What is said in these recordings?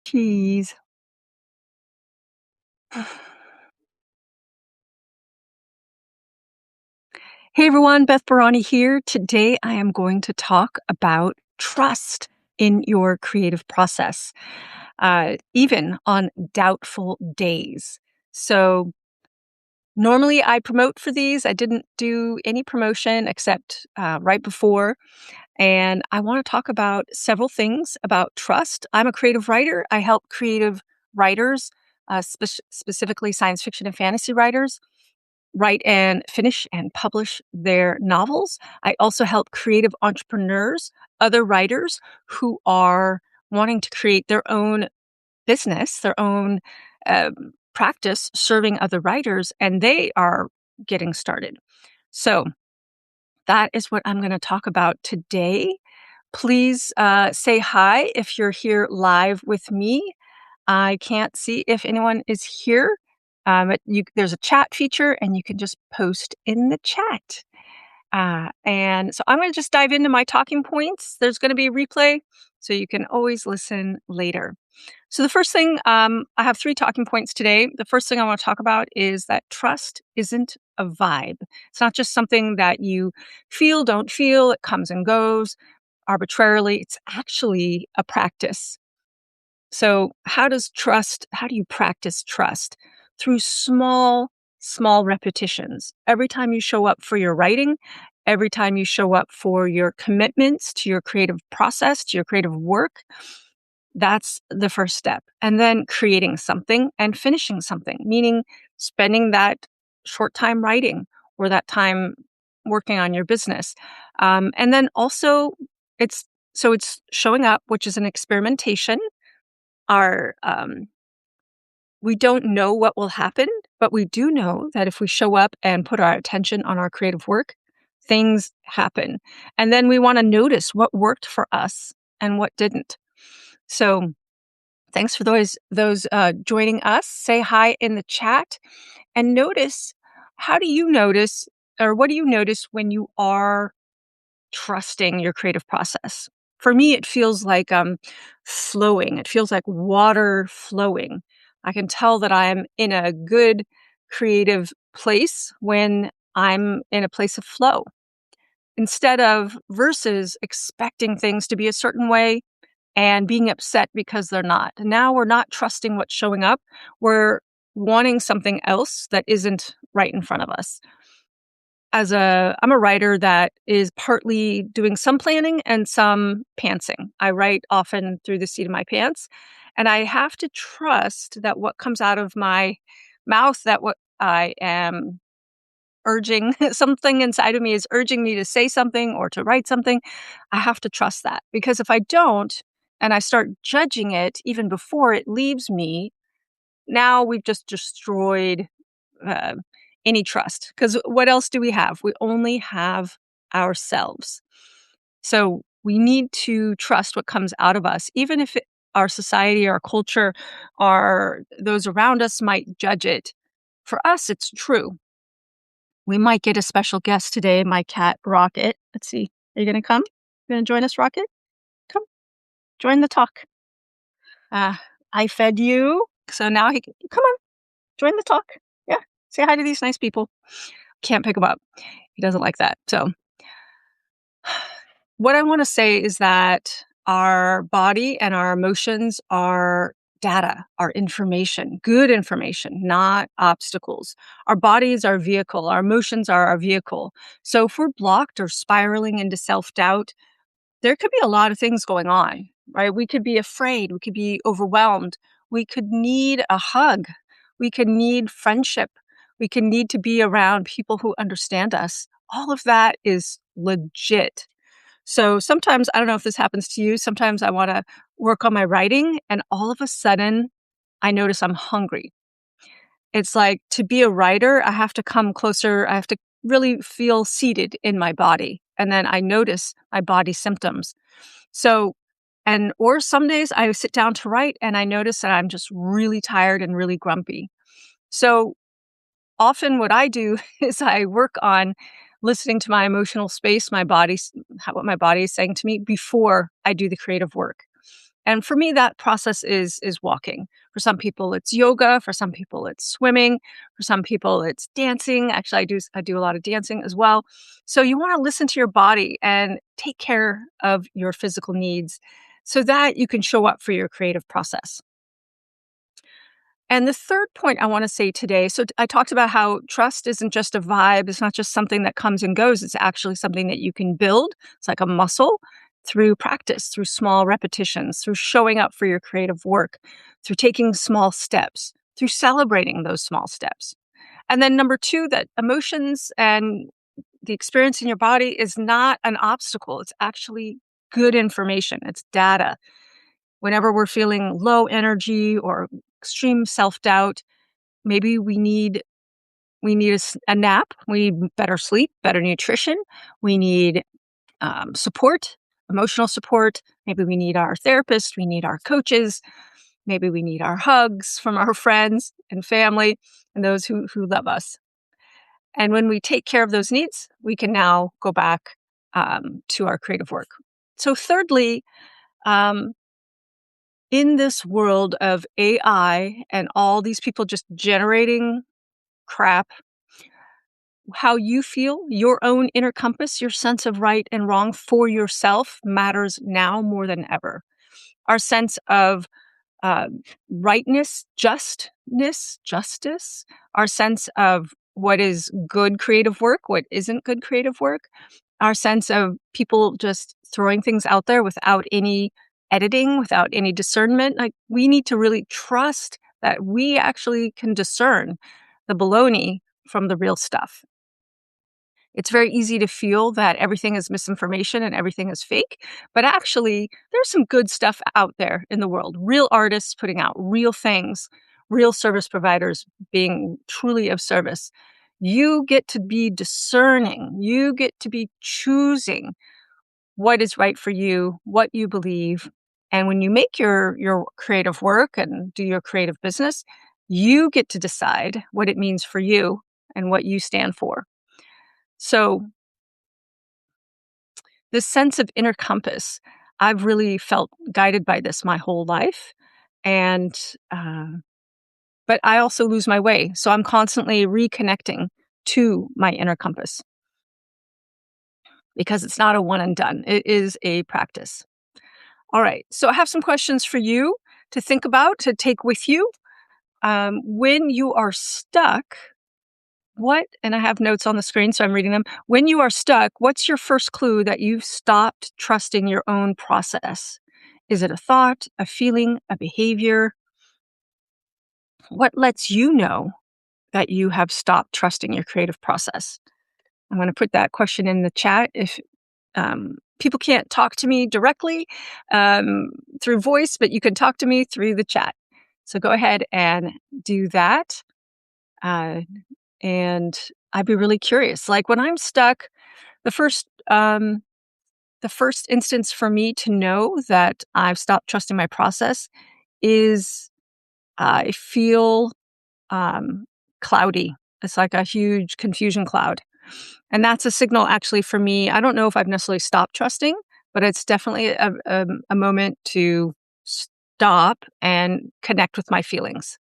Cheese. Hey everyone, Beth Barany here. Today I am going to talk about trust in your creative process, even on doubtful days. So, normally I promote for these. I didn't do any promotion except right before. And I want to talk about several things about trust. I'm a creative writer. I help creative writers, specifically science fiction and fantasy writers, write and finish and publish their novels. I also help creative entrepreneurs, other writers who are wanting to create their own business, their own practice serving other writers, and they are getting started. So that is what I'm going to talk about today. Please say hi if you're here live with me. I can't see if anyone is here. There's a chat feature, and you can just post in the chat. And so I'm going to just dive into my talking points. There's going to be a replay, so you can always listen later. So the first thing, I have 3 talking points today. The first thing I want to talk about is that trust isn't a vibe. It's not just something that you feel, don't feel, it comes and goes arbitrarily. It's actually a practice. So how do you practice trust? Through small repetitions. Every time you show up for your writing, every time you show up for your commitments to your creative process, to your creative work, that's the first step. And then creating something and finishing something, meaning spending that short time writing or that time working on your business. And then also it's it's showing up, which is an experimentation. Our We don't know what will happen, but we do know that if we show up and put our attention on our creative work, things happen. And then we want to notice what worked for us and what didn't. So thanks for those joining us. Say hi in the chat and notice, how do you notice, or what do you notice when you are trusting your creative process? For me, it feels like flowing. It feels like water flowing. I can tell that I'm in a good creative place when I'm in a place of flow. Instead of versus expecting things to be a certain way and being upset because they're not. Now we're not trusting what's showing up. We're wanting something else that isn't right in front of us. I'm a writer that is partly doing some planning and some pantsing. I write often through the seat of my pants, and I have to trust that what comes out of my mouth, that what I am urging, something inside of me is urging me to say something or to write something. I have to trust that, because if I don't and I start judging it even before it leaves me, now we've just destroyed uh, any trust. Because what else do we have? We only have ourselves. So we need to trust what comes out of us, even if our society, our culture, those around us might judge it. For us, it's true. We might get a special guest today, my cat, Rocket. Let's see. Are you going to come? You going to join us, Rocket? Come, join the talk. Uh, I fed you, so now come on, join the talk. Yeah, say hi to these nice people. Can't pick him up. He doesn't like that. So what I want to say is that our body and our emotions are data, our information, good information, not obstacles. Our body is our vehicle. Our emotions are our vehicle. So if we're blocked or spiraling into self-doubt, there could be a lot of things going on, right? We could be afraid. We could be overwhelmed. We could need a hug. We could need friendship. We could need to be around people who understand us. All of that is legit. So sometimes, I don't know if this happens to you, sometimes I want to work on my writing and all of a sudden I notice I'm hungry. It's like, to be a writer, I have to come closer. I have to really feel seated in my body. And then I notice my body symptoms. So, or some days I sit down to write and I notice that I'm just really tired and really grumpy. So often what I do is I work on listening to my emotional space, my body, what my body is saying to me before I do the creative work. And for me, that process is walking. For some people, it's yoga. For some people, it's swimming. For some people, it's dancing. Actually, I do a lot of dancing as well. So you want to listen to your body and take care of your physical needs so that you can show up for your creative process. And the third point I want to say today, I talked about how trust isn't just a vibe, it's not just something that comes and goes, it's actually something that you can build. It's like a muscle through practice, through small repetitions, through showing up for your creative work, through taking small steps, through celebrating those small steps. And then number two, that emotions and the experience in your body is not an obstacle. It's actually good information. It's data. Whenever we're feeling low energy or extreme self-doubt, maybe we need a nap, we need better sleep, better nutrition, we need support, emotional support. Maybe we need our therapist, we need our coaches, maybe we need our hugs from our friends and family and those who love us. And when we take care of those needs, we can now go back to our creative work. So thirdly, um, in this world of AI and all these people just generating crap, how you feel, your own inner compass, your sense of right and wrong for yourself matters now more than ever. Our sense of uh, rightness, justice, our sense of what is good creative work, what isn't good creative work, our sense of people just throwing things out there without any editing, without any discernment. Like, we need to really trust that we actually can discern the baloney from the real stuff. It's very easy to feel that everything is misinformation and everything is fake, but actually, there's some good stuff out there in the world. Real artists putting out real things, real service providers being truly of service. You get to be discerning. You get to be choosing what is right for you, what you believe. And when you make your creative work and do your creative business, you get to decide what it means for you and what you stand for. So this sense of inner compass, I've really felt guided by this my whole life. And, uh, but I also lose my way. So I'm constantly reconnecting to my inner compass because it's not a one and done. It is a practice. All right. So I have some questions for you to think about, to take with you. When you are stuck, and I have notes on the screen, so I'm reading them. When you are stuck, what's your first clue that you've stopped trusting your own process? Is it a thought, a feeling, a behavior? What lets you know that you have stopped trusting your creative process? I'm going to put that question in the chat. If people can't talk to me directly through voice, but you can talk to me through the chat. So go ahead and do that. And I'd be really curious. Like, when I'm stuck, the first instance for me to know that I've stopped trusting my process is I feel cloudy. It's like a huge confusion cloud. And that's a signal actually for me. I don't know if I've necessarily stopped trusting, but it's definitely a moment to stop and connect with my feelings.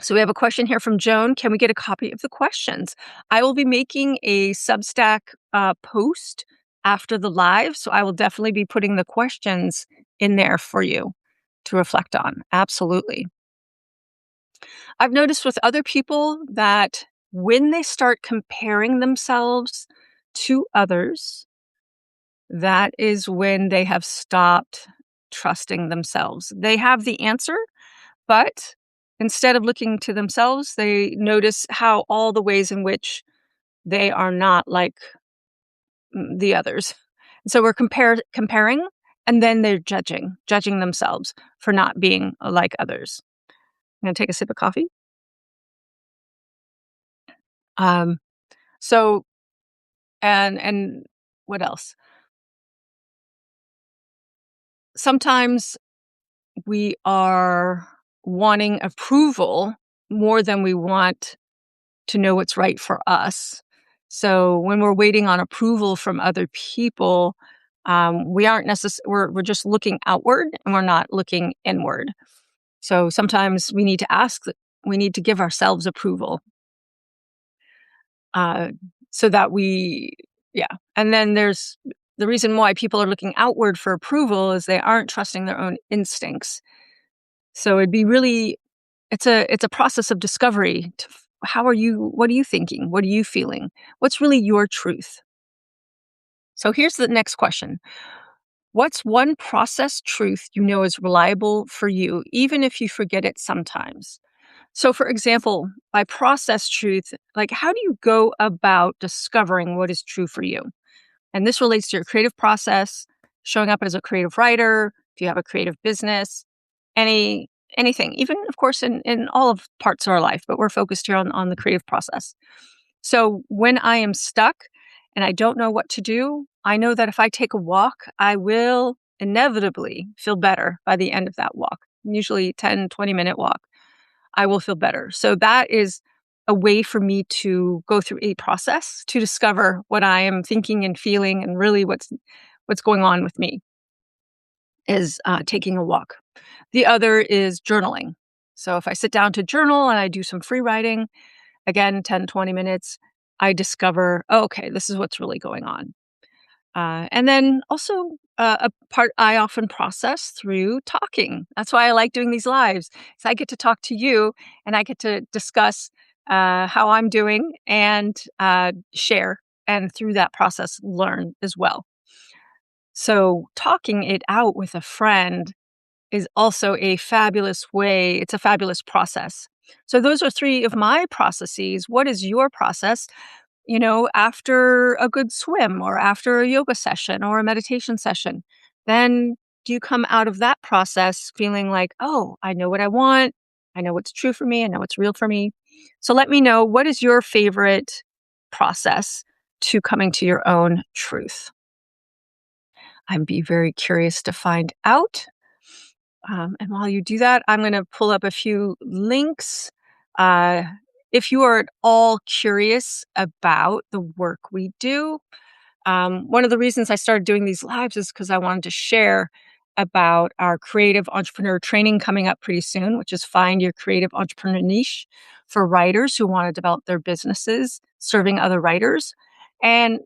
So we have a question here from Joan. Can we get a copy of the questions? I will be making a Substack post after the live, so I will definitely be putting the questions in there for you to reflect on. Absolutely. I've noticed with other people that when they start comparing themselves to others, that is when they have stopped trusting themselves. They have the answer, but instead of looking to themselves, they notice how all the ways in which they are not like the others. So we're comparing, and then they're judging themselves for not being like others. I'm going to take a sip of coffee. Um, so, and what else? Sometimes we are wanting approval more than we want to know what's right for us. So when we're waiting on approval from other people, We aren't we're just looking outward and we're not looking inward. So sometimes we need to give ourselves approval, uh, so that yeah. And then there's the reason why people are looking outward for approval is they aren't trusting their own instincts. So it's a process of discovery. What are you thinking? What are you feeling? What's really your truth? So here's the next question. What's one process truth you know is reliable for you, even if you forget it sometimes? So, for example, by process truth, like how do you go about discovering what is true for you? And this relates to your creative process, showing up as a creative writer, if you have a creative business, any anything, even of course in all of parts of our life, but we're focused here on the creative process. So when I am stuck and I don't know what to do, I know that if I take a walk, I will inevitably feel better by the end of that walk. Usually 10-20 minute walk. I will feel better. So that is a way for me to go through a process to discover what I am thinking and feeling and really what's going on with me is taking a walk. The other is journaling. So if I sit down to journal and I do some free writing, again, 10-20 minutes, I discover, oh, okay, this is what's really going on. And then also a part I often process through talking. That's why I like doing these lives. So I get to talk to you and I get to discuss how I'm doing and share, and through that process, learn as well. So talking it out with a friend is also a fabulous way. It's a fabulous process. So those are three of my processes. What is your process? After a good swim or after a yoga session or a meditation session, then do you come out of that process feeling like, oh, I know what I want. I know what's true for me. I know what's real for me. So let me know, what is your favorite process to coming to your own truth? I'd be very curious to find out. And while you do that, I'm going to pull up a few links. Uh, if you are at all curious about the work we do, one of the reasons I started doing these lives is because I wanted to share about our creative entrepreneur training coming up pretty soon, which is Find Your Creative Entrepreneur Niche for writers who want to develop their businesses serving other writers. And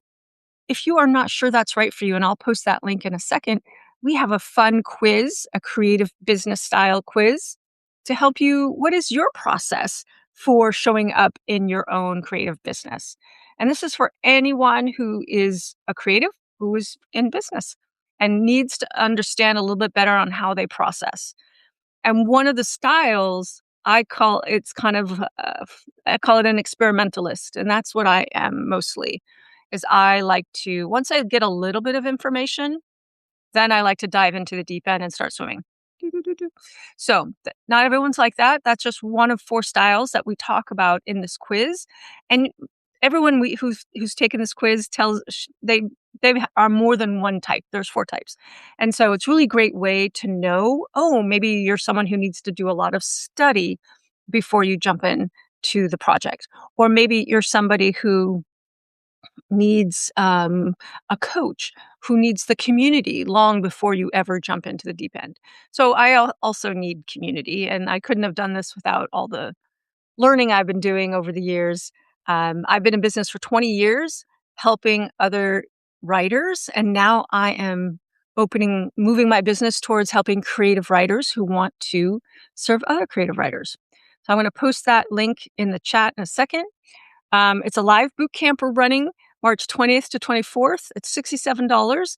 if you are not sure that's right for you, and I'll post that link in a second, we have a fun quiz, a creative business style quiz to help you. What is your process for showing up in your own creative business? And this is for anyone who is a creative, who is in business and needs to understand a little bit better on how they process. And one of the styles I call it an experimentalist. And that's what I am mostly, is I like to, once I get a little bit of information, then I like to dive into the deep end and start swimming. Doo, doo, doo, doo. So not everyone's like that. That's just one of four styles that we talk about in this quiz. And everyone who's taken this quiz they are more than one type. There's four types. And so it's really great way to know, oh, maybe you're someone who needs to do a lot of study before you jump in to the project. Or maybe you're somebody who needs a coach, who needs the community long before you ever jump into the deep end. So also need community, and I couldn't have done this without all the learning I've been doing over the years. I've been in business for 20 years, helping other writers, and now I am moving my business towards helping creative writers who want to serve other creative writers. So I'm going to post that link in the chat in a second. It's a live boot camp we're running March 20th to 24th. It's $67,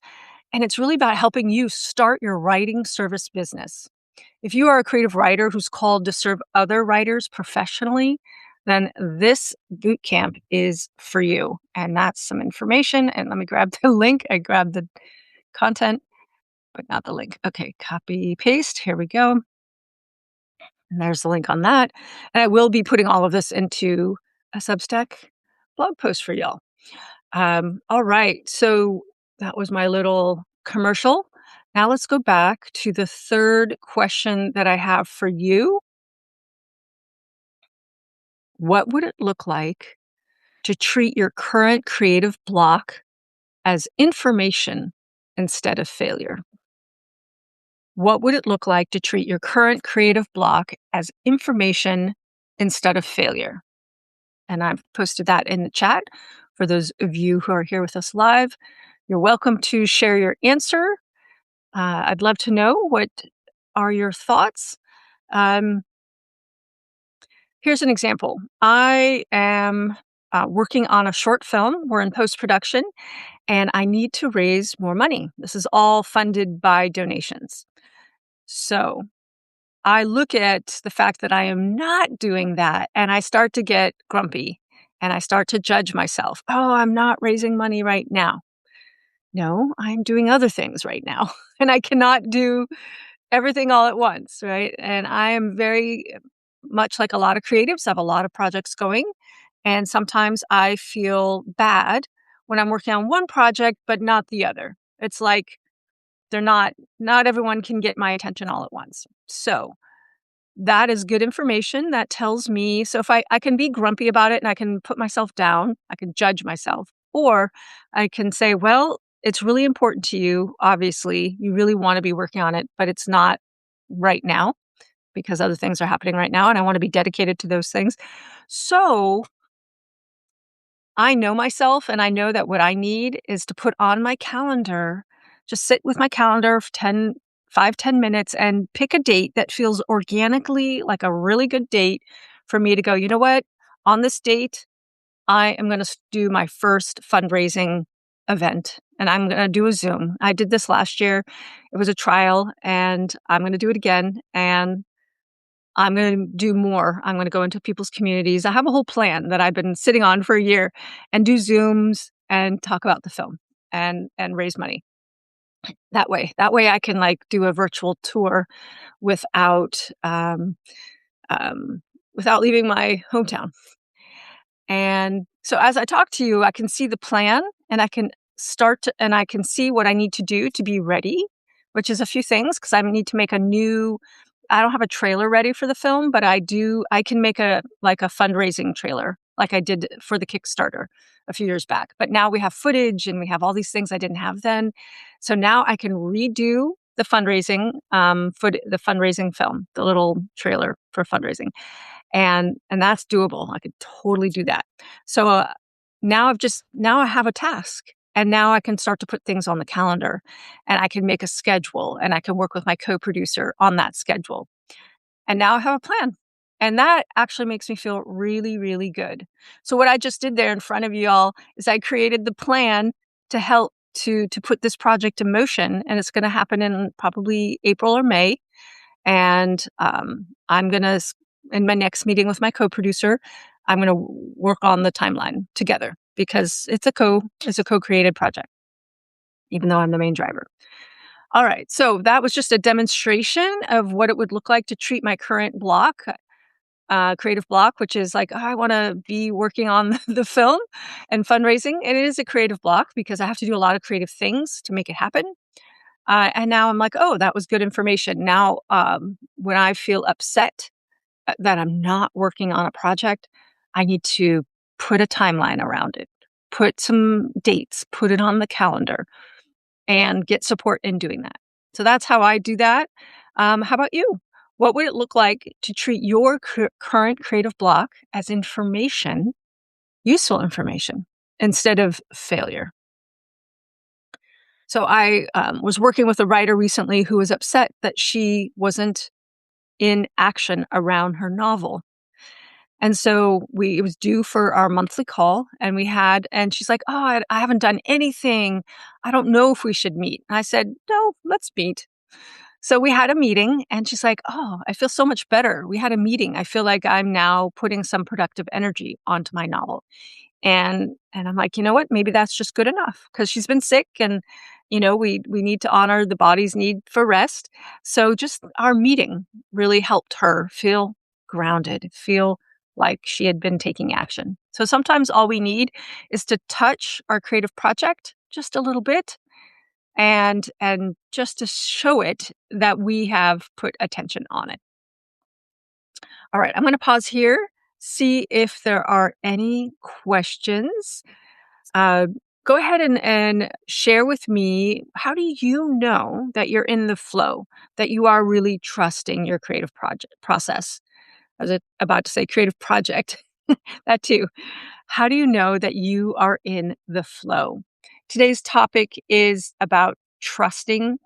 and it's really about helping you start your writing service business. If you are a creative writer who's called to serve other writers professionally, then this boot camp is for you. And that's some information. And let me grab the link. I grabbed the content, but not the link. Okay, copy, paste. Here we go. And there's the link on that. And I will be putting all of this into a Substack blog post for y'all. All right. So that was my little commercial. Now let's go back to the third question that I have for you. What would it look like to treat your current creative block as information instead of failure? What would it look like to treat your current creative block as information instead of failure? And I've posted that in the chat for those of you who are here with us live. You're welcome to share your answer. I'd love to know what are your thoughts. Um, Here's an example. I am working on a short film. We're in post production, and I need to raise more money. This is all funded by donations. So I look at the fact that I am not doing that, and I start to get grumpy, and I start to judge myself. Oh, I'm not raising money right now. No, I'm doing other things right now, and I cannot do everything all at once, right? And I am very much like a lot of creatives, I have a lot of projects going, and sometimes I feel bad when I'm working on one project, but not the other. It's like they're not everyone can get my attention all at once. So that is good information that tells me, so if I can be grumpy about it and I can put myself down, I can judge myself, or I can say, well, it's really important to you. Obviously, you really want to be working on it, but it's not right now because other things are happening right now and I want to be dedicated to those things. So I know myself and I know that what I need is to put on my calendar, just sit with my calendar for 5, 10 minutes and pick a date that feels organically like a really good date for me to go, you know what? On this date, I am going to do my first fundraising event and I'm going to do a Zoom. I did this last year. It was a trial and I'm going to do it again. And I'm going to do more. I'm going to go into people's communities. I have a whole plan that I've been sitting on for a year and do Zooms and talk about the film and raise money. That way I can like do a virtual tour without without leaving my hometown. And so as I talk to you, I can see the plan and I can and I can see what I need to do to be ready, which is a few things because I need to make I don't have a trailer ready for the film, but I can make a fundraising trailer like I did for the Kickstarter a few years back. But now we have footage and we have all these things I didn't have then. So now I can redo the the fundraising film, the little trailer for fundraising. And that's doable. I could totally do that. So now I have a task and now I can start to put things on the calendar and I can make a schedule and I can work with my co-producer on that schedule. And now I have a plan. And that actually makes me feel really, really good. So what I just did there in front of you all is I created the plan to help to put this project in motion. And it's going to happen in probably April or May. And I'm going to, in my next meeting with my co-producer, I'm going to work on the timeline together because it's a co-created project, even though I'm the main driver. All right. So that was just a demonstration of what it would look like to treat my current block, creative block, which is like, oh, I want to be working on the film and fundraising. And it is a creative block because I have to do a lot of creative things to make it happen. And now I'm like, oh, that was good information. Now, when I feel upset that I'm not working on a project, I need to put a timeline around it, put some dates, put it on the calendar, and get support in doing that. So that's how I do that. How about you? What would it look like to treat your current creative block as information, useful information, instead of failure? So I was working with a writer recently who was upset that she wasn't in action around her novel. And so it was due for our monthly call and she's like, oh, I haven't done anything. I don't know if we should meet. And I said, no, let's meet. So we had a meeting and she's like, oh, I feel so much better. We had a meeting. I feel like I'm now putting some productive energy onto my novel. And I'm like, you know what? Maybe that's just good enough because she's been sick and, we need to honor the body's need for rest. So just our meeting really helped her feel grounded, feel like she had been taking action. So sometimes all we need is to touch our creative project just a little bit and just to show it that we have put attention on it. All right, I'm going to pause here, see if there are any questions. go ahead and share with me, how do you know that you're in the flow, that you are really trusting your creative project process? I was about to say creative project, that too. How do you know that you are in the flow? Today's topic is about trusting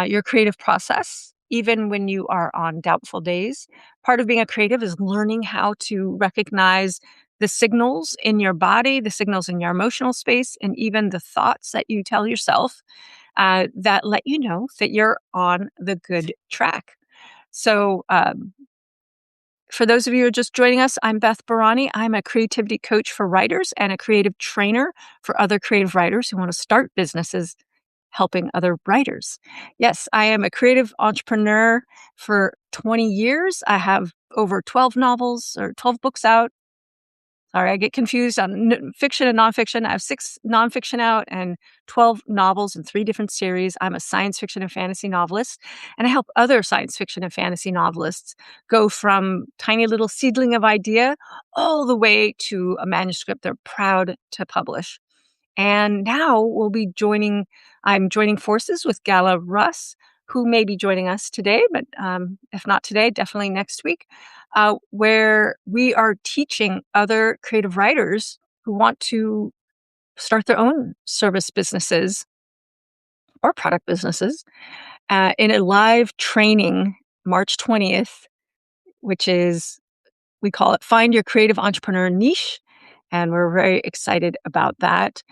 your creative process, even when you are on doubtful days. Part of being a creative is learning how to recognize the signals in your body, the signals in your emotional space, and even the thoughts that you tell yourself that let you know that you're on the good track. So, for those of you who are just joining us, I'm Beth Barany. I'm a creativity coach for writers and a creative trainer for other creative writers who want to start businesses helping other writers. Yes, I am a creative entrepreneur for 20 years. I have over 12 novels or 12 books out. Sorry, I get confused on fiction and nonfiction. I have 6 nonfiction out and 12 novels in 3 different series. I'm a science fiction and fantasy novelist, and I help other science fiction and fantasy novelists go from tiny little seedling of idea all the way to a manuscript they're proud to publish. And now I'm joining forces with Gala Russ, who may be joining us today, but if not today, definitely next week, where we are teaching other creative writers who want to start their own service businesses or product businesses in a live training March 20th, which is, we call it Find Your Creative Entrepreneur Niche. And we're very excited about that.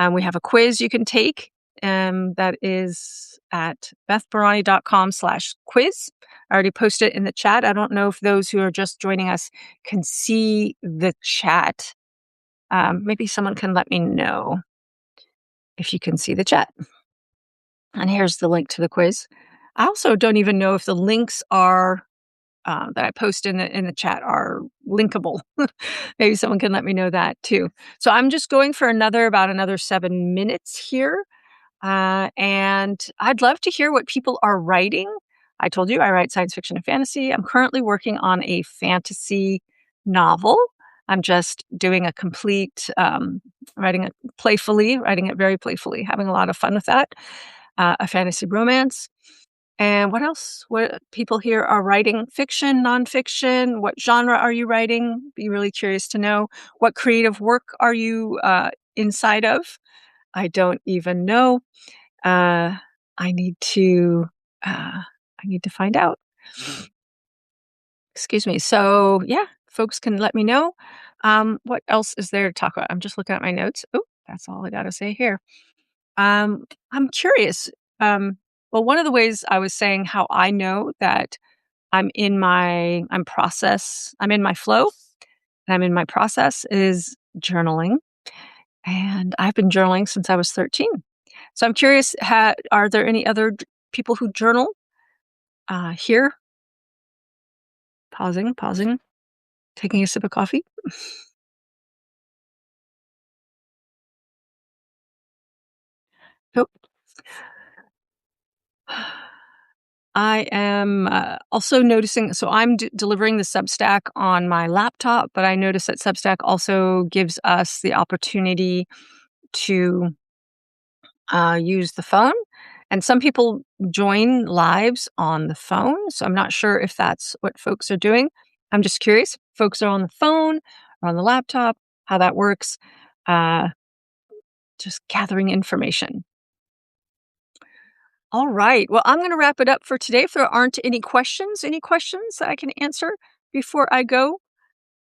We have a quiz you can take that is at bethbarany.com/quiz. I already posted it in the chat. I don't know if those who are just joining us can see the chat. Maybe someone can let me know if you can see the chat. And here's the link to the quiz. I also don't even know if the links are that I post in the chat are linkable. Maybe someone can let me know that too. So I'm just going for about another 7 minutes here, and I'd love to hear what people are writing. I told you I write science fiction and fantasy. I'm currently working on a fantasy novel. I'm just doing a complete, writing it playfully, writing it very playfully, having a lot of fun with that. A fantasy romance. And what else? What people here are writing? Fiction, nonfiction? What genre are you writing? Be really curious to know. What creative work are you inside of? I don't even know. Uh, I need to. I need to find out. Excuse me. So yeah, folks can let me know. What else is there to talk about? I'm just looking at my notes. Oh, that's all I got to say here. I'm curious. Well, one of the ways I was saying how I know that I'm in my flow, and I'm in my process is journaling. And I've been journaling since I was 13. So I'm curious, are there any other people who journal here? Pausing, taking a sip of coffee. Nope. I am also noticing, so I'm delivering the Substack on my laptop, but I notice that Substack also gives us the opportunity to use the phone. And some people join lives on the phone. So I'm not sure if that's what folks are doing. I'm just curious. Folks are on the phone or on the laptop, how that works. Uh, just gathering information. All right. Well, I'm going to wrap it up for today. If there aren't any questions that I can answer before I go,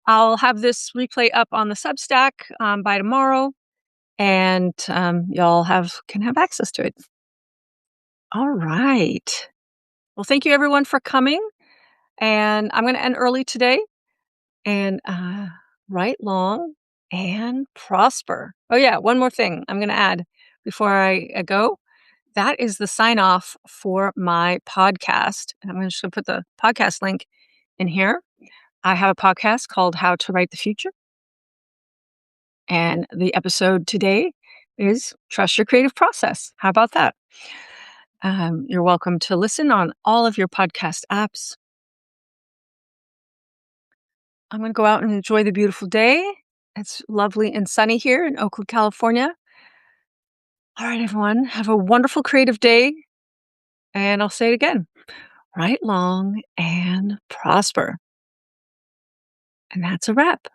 I'll have this replay up on the Substack by tomorrow, and y'all can have access to it. All right. Well, thank you everyone for coming. And I'm going to end early today and write long and prosper. Oh, yeah. One more thing I'm going to add before I go. That is the sign off for my podcast. And I'm just going to put the podcast link in here. I have a podcast called How to Write the Future. And the episode today is Trust Your Creative Process. How about that? You're welcome to listen on all of your podcast apps. I'm going to go out and enjoy the beautiful day. It's lovely and sunny here in Oakland, California. All right, everyone, have a wonderful creative day. And I'll say it again, right long and prosper. And that's a wrap.